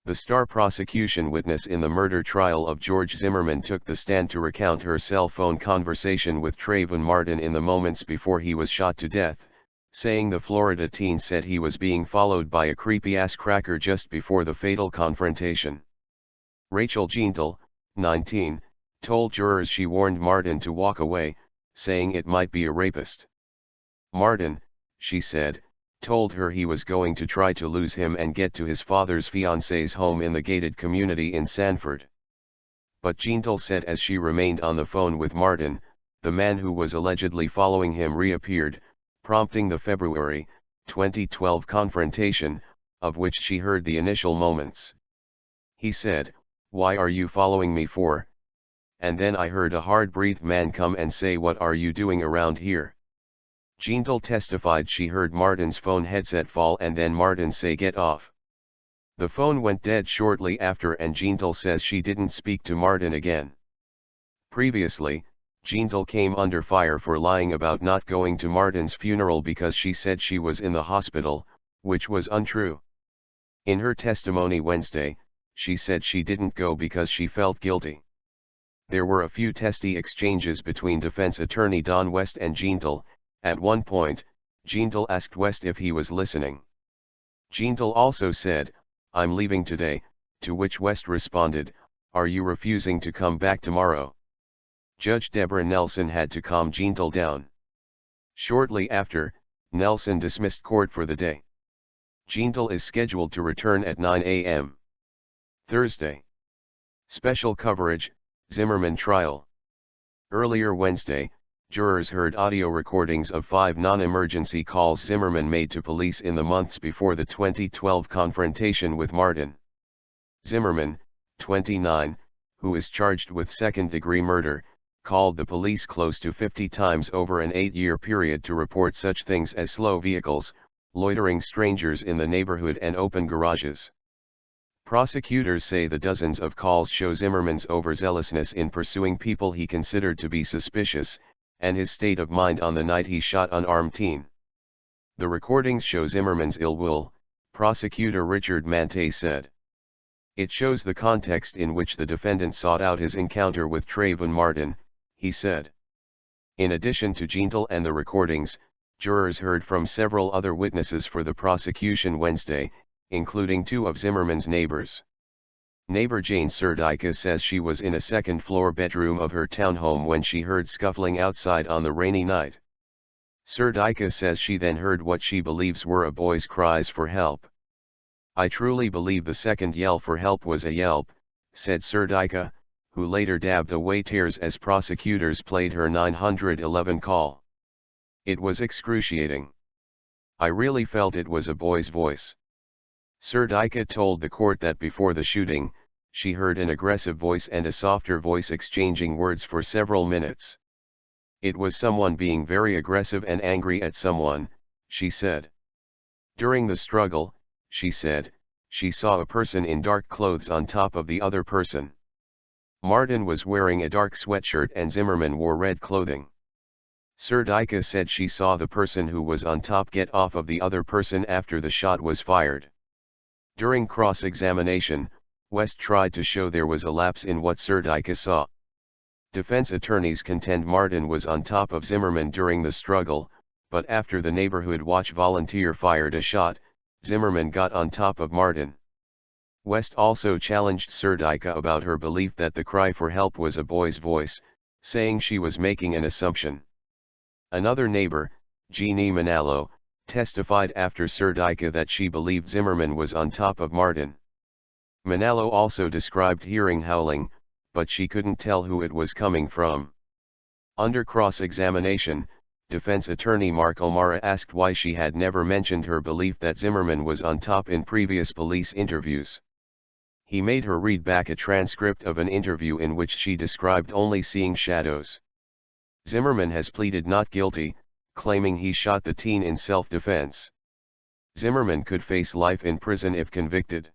The star prosecution witness in the murder trial of George Zimmerman took the stand to recount her cell phone conversation with Trayvon Martin in the moments before he was shot to death, saying the Florida teen said he was being followed by a creepy-ass cracker just before the fatal confrontation. Rachel Jeantel, 19, told jurors she warned Martin to walk away, saying it might be a rapist. Martin, she said, told her he was going to try to lose him and get to his father's fiance's home in the gated community in Sanford. But Jeantel said as she remained on the phone with Martin, the man who was allegedly following him reappeared, prompting the February 2012 confrontation, of which she heard the initial moments. He said, "Why are you following me for?" And then I heard a hard-breathed man come and say, "What are you doing around here?" Jeantel testified she heard Martin's phone headset fall and then Martin say, "Get off." The phone went dead shortly after and Jeantel says she didn't speak to Martin again. Previously, Jeantel came under fire for lying about not going to Martin's funeral because she said she was in the hospital, which was untrue. In her testimony Wednesday, she said she didn't go because she felt guilty. There were a few testy exchanges between defense attorney Don West and Jeantel. At one point, Jeantel asked West if he was listening. Jeantel also said, "I'm leaving today," to which West responded, "Are you refusing to come back tomorrow?" Judge Deborah Nelson had to calm Jeantel down. Shortly after, Nelson dismissed court for the day. Jeantel is scheduled to return at 9 a.m. Thursday. Special coverage, Zimmerman trial. Earlier Wednesday, jurors heard audio recordings of 5 non-emergency calls Zimmerman made to police in the months before the 2012 confrontation with Martin. Zimmerman, 29, who is charged with second-degree murder, called the police close to 50 times over an 8-year period to report such things as slow vehicles, loitering strangers in the neighborhood and open garages. Prosecutors say the dozens of calls show Zimmerman's overzealousness in pursuing people he considered to be suspicious, and his state of mind on the night he shot unarmed teen. The recordings show Zimmerman's ill will, prosecutor Richard Mante said. It shows the context in which the defendant sought out his encounter with Trayvon Martin, he said. In addition to Jeantel and the recordings, jurors heard from several other witnesses for the prosecution Wednesday, including 2 of Zimmerman's neighbors. Neighbor Jane Serdica says she was in a second-floor bedroom of her townhome when she heard scuffling outside on the rainy night. Serdica says she then heard what she believes were a boy's cries for help. "I truly believe the second yell for help was a yelp," said Serdica, who later dabbed away tears as prosecutors played her 911 call. "It was excruciating. I really felt it was a boy's voice." Serdica told the court that before the shooting, she heard an aggressive voice and a softer voice exchanging words for several minutes. "It was someone being very aggressive and angry at someone," she said. During the struggle, she said, she saw a person in dark clothes on top of the other person. Martin was wearing a dark sweatshirt and Zimmerman wore red clothing. Serdica said she saw the person who was on top get off of the other person after the shot was fired. During cross-examination, West tried to show there was a lapse in what Serdica saw. Defense attorneys contend Martin was on top of Zimmerman during the struggle, but after the neighborhood watch volunteer fired a shot, Zimmerman got on top of Martin. West also challenged Serdica about her belief that the cry for help was a boy's voice, saying she was making an assumption. Another neighbor, Jeannie Manalo, testified after Serdica that she believed Zimmerman was on top of Martin. Manalo also described hearing howling, but she couldn't tell who it was coming from. Under cross-examination, defense attorney Mark O'Mara asked why she had never mentioned her belief that Zimmerman was on top in previous police interviews. He made her read back a transcript of an interview in which she described only seeing shadows. Zimmerman has pleaded not guilty, claiming he shot the teen in self-defense. Zimmerman could face life in prison if convicted.